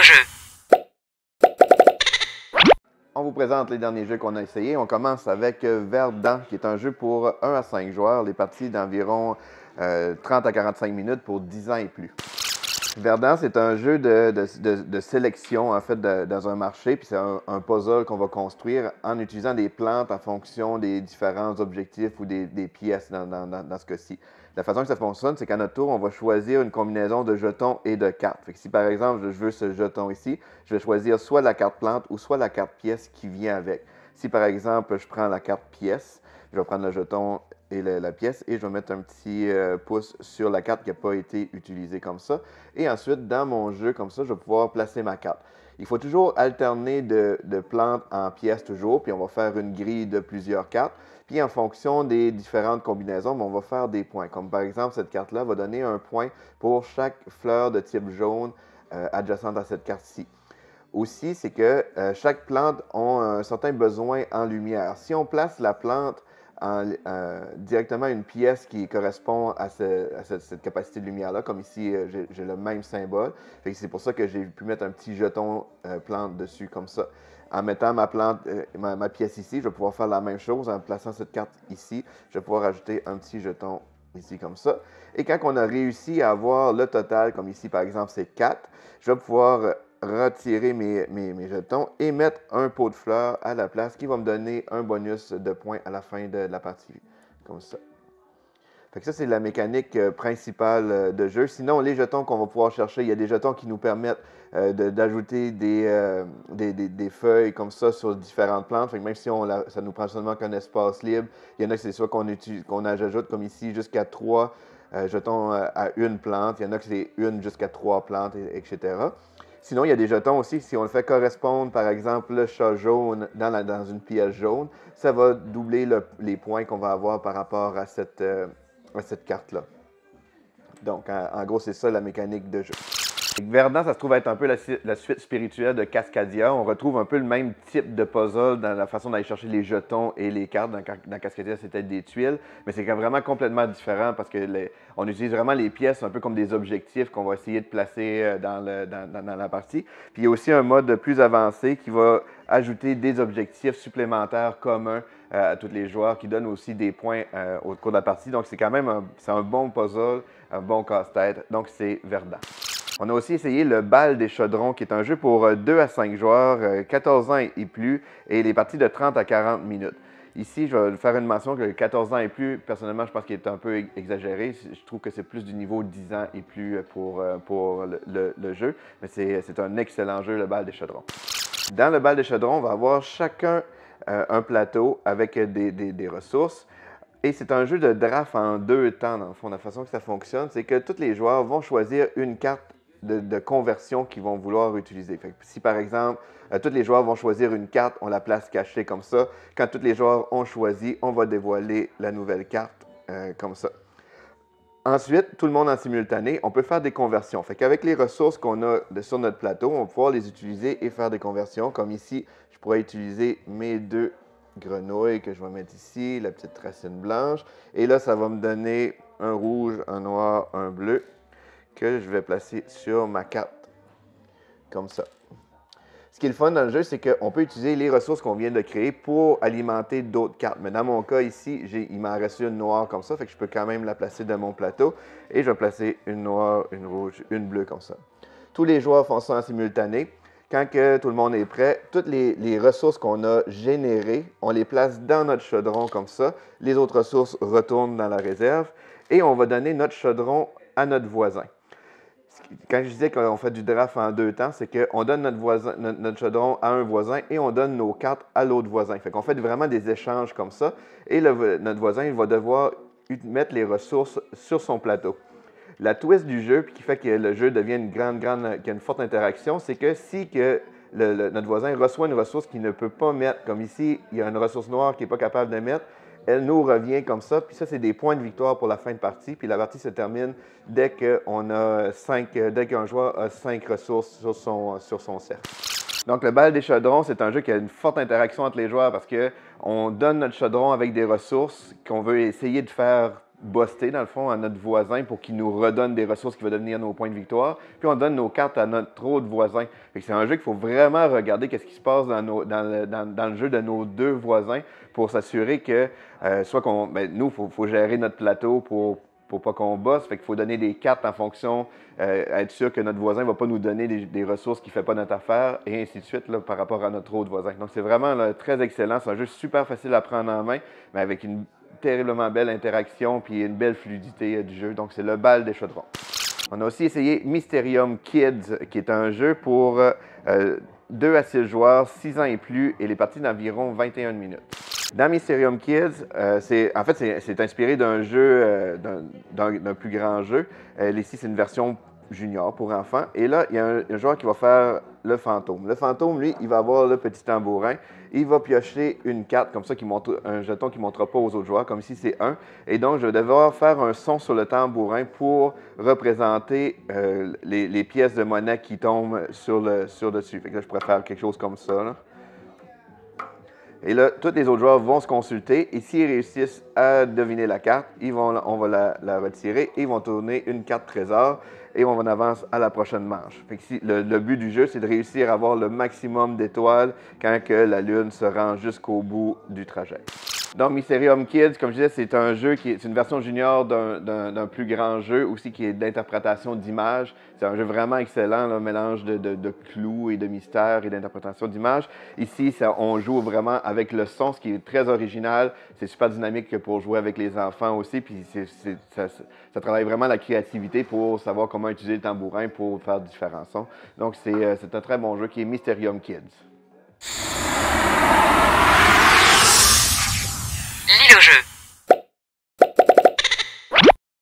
jeu. On vous présente les derniers jeux qu'on a essayés. On commence avec Verdant, qui est un jeu pour 1 à 5 joueurs. Les parties d'environ 30 à 45 minutes pour 10 ans et plus. Verdant, c'est un jeu de sélection, en fait, dans un marché. Puis c'est un puzzle qu'on va construire en utilisant des plantes en fonction des différents objectifs ou des pièces dans ce cas-ci. La façon que ça fonctionne, c'est qu'à notre tour, on va choisir une combinaison de jetons et de cartes. Fait que si par exemple, je veux ce jeton ici, je vais choisir soit la carte plante ou soit la carte pièce qui vient avec. Si par exemple, je prends la carte pièce, je vais prendre le jeton et la pièce et je vais mettre un petit pouce sur la carte qui n'a pas été utilisée comme ça. Et ensuite, dans mon jeu, comme ça, je vais pouvoir placer ma carte. Il faut toujours alterner de plantes en pièces toujours, puis on va faire une grille de plusieurs cartes. Puis en fonction des différentes combinaisons, on va faire des points. Comme par exemple, cette carte-là va donner un point pour chaque fleur de type jaune adjacente à cette carte-ci. Aussi, c'est que chaque plante a un certain besoin en lumière. Si on place la plante directement à une pièce qui correspond à cette capacité de lumière-là, comme ici, j'ai le même symbole. C'est pour ça que j'ai pu mettre un petit jeton plante dessus, comme ça. En mettant ma plante, ma pièce ici, je vais pouvoir faire la même chose en plaçant cette carte ici. Je vais pouvoir ajouter un petit jeton ici, comme ça. Et quand on a réussi à avoir le total, comme ici, par exemple, c'est 4, je vais pouvoir retirer mes jetons et mettre un pot de fleurs à la place qui va me donner un bonus de points à la fin de la partie, comme ça. Fait que ça, c'est la mécanique principale de jeu. Sinon, les jetons qu'on va pouvoir chercher, il y a des jetons qui nous permettent d'ajouter des feuilles comme ça sur différentes plantes. Fait que même si ça nous prend seulement qu'un espace libre, il y en a que c'est soit qu'on ajoute comme ici jusqu'à 3 jetons à une plante. Il y en a que c'est une jusqu'à 3 plantes, etc. Sinon, il y a des jetons aussi, si on le fait correspondre, par exemple, le chat jaune dans une pièce jaune, ça va doubler les points qu'on va avoir par rapport à cette carte-là. Donc, en gros, c'est ça la mécanique de jeu. Verdant, ça se trouve être un peu la suite spirituelle de Cascadia. On retrouve un peu le même type de puzzle dans la façon d'aller chercher les jetons et les cartes. Dans Cascadia, c'était des tuiles, mais c'est vraiment complètement différent parce on utilise vraiment les pièces un peu comme des objectifs qu'on va essayer de placer dans la partie. Puis il y a aussi un mode plus avancé qui va ajouter des objectifs supplémentaires communs à tous les joueurs qui donnent aussi des points au cours de la partie. Donc c'est quand même un bon puzzle, un bon casse-tête. Donc c'est Verdant. On a aussi essayé le Bal des Chaudrons, qui est un jeu pour 2 à 5 joueurs, 14 ans et plus, et les parties de 30 à 40 minutes. Ici, je vais faire une mention que 14 ans et plus, personnellement, je pense qu'il est un peu exagéré. Je trouve que c'est plus du niveau 10 ans et plus pour le jeu, mais c'est un excellent jeu, le Bal des Chaudrons. Dans le Bal des Chaudrons, on va avoir chacun un plateau avec des ressources. Et c'est un jeu de draft en 2 temps, dans le fond. La façon que ça fonctionne, c'est que tous les joueurs vont choisir une carte de conversion qu'ils vont vouloir utiliser. Fait que si par exemple, tous les joueurs vont choisir une carte, on la place cachée comme ça. Quand tous les joueurs ont choisi, on va dévoiler la nouvelle carte comme ça. Ensuite, tout le monde en simultané, on peut faire des conversions. Fait qu'avec les ressources qu'on a sur notre plateau, on va pouvoir les utiliser et faire des conversions. Comme ici, je pourrais utiliser mes 2 grenouilles que je vais mettre ici, la petite racine blanche. Et là, ça va me donner un rouge, un noir, un bleu que je vais placer sur ma carte, comme ça. Ce qui est le fun dans le jeu, c'est qu'on peut utiliser les ressources qu'on vient de créer pour alimenter d'autres cartes. Mais dans mon cas ici, il m'en reste une noire comme ça, fait que je peux quand même la placer dans mon plateau. Et je vais placer une noire, une rouge, une bleue comme ça. Tous les joueurs font ça en simultané. Quand que tout le monde est prêt, toutes les ressources qu'on a générées, on les place dans notre chaudron comme ça. Les autres ressources retournent dans la réserve. Et on va donner notre chaudron à notre voisin. Quand je disais qu'on fait du draft en 2 temps, c'est qu'on donne notre chaudron à un voisin et on donne nos cartes à l'autre voisin. Fait qu'on fait vraiment des échanges comme ça. Et notre voisin, il va devoir mettre les ressources sur son plateau. La twist du jeu, puis qui fait que le jeu devient qu'il y a une forte interaction, c'est que si notre voisin reçoit une ressource qu'il ne peut pas mettre, comme ici, il y a une ressource noire qu'il n'est pas capable de mettre, elle nous revient comme ça, puis ça, c'est des points de victoire pour la fin de partie, puis la partie se termine dès qu'un joueur a 5 ressources sur son cercle. Donc, le Bal des Chaudrons, c'est un jeu qui a une forte interaction entre les joueurs parce qu'on donne notre chaudron avec des ressources qu'on veut essayer de faire buster, dans le fond, à notre voisin pour qu'il nous redonne des ressources qui vont devenir nos points de victoire. Puis on donne nos cartes à notre autre voisin. C'est un jeu qu'il faut vraiment regarder qu'est-ce qui se passe dans le jeu de nos deux voisins pour s'assurer que, soit qu'on, ben, nous, il faut gérer notre plateau pour pas qu'on bosse. Fait qu'il faut donner des cartes en fonction, être sûr que notre voisin ne va pas nous donner des ressources qui ne fait pas notre affaire, et ainsi de suite là, par rapport à notre autre voisin. Donc c'est vraiment là, très excellent. C'est un jeu super facile à prendre en main, mais avec une terriblement belle interaction puis une belle fluidité du jeu. Donc c'est le bal des chaudrons. On a aussi essayé Mysterium Kids, qui est un jeu pour 2 à 6 joueurs, 6 ans et plus, et les parties d'environ 21 minutes. Dans Mysterium Kids, c'est inspiré d'un jeu, d'un plus grand jeu. Ici, c'est une version junior pour enfants. Et là, il y a un joueur qui va faire le fantôme. Le fantôme, lui, il va avoir le petit tambourin. Il va piocher une carte comme ça, un jeton qui ne montrera pas aux autres joueurs, comme ici c'est 1. Et donc, je vais devoir faire un son sur le tambourin pour représenter les pièces de monnaie qui tombent sur dessus. Fait que là, je pourrais faire quelque chose comme ça, là. Et là, tous les autres joueurs vont se consulter et s'ils réussissent à deviner la carte, on va la retirer et ils vont tourner une carte trésor et on avance à la prochaine manche. Fait que le but du jeu, c'est de réussir à avoir le maximum d'étoiles quand que la lune se rend jusqu'au bout du trajet. Donc, Mysterium Kids, comme je disais, c'est un jeu c'est une version junior d'un plus grand jeu aussi qui est d'interprétation d'images. C'est un jeu vraiment excellent, un mélange de clous et de mystères et d'interprétation d'images. Ici, on joue vraiment avec le son, ce qui est très original. C'est super dynamique pour jouer avec les enfants aussi. Puis ça travaille vraiment la créativité pour savoir comment utiliser le tambourin pour faire différents sons. Donc, c'est un très bon jeu qui est Mysterium Kids.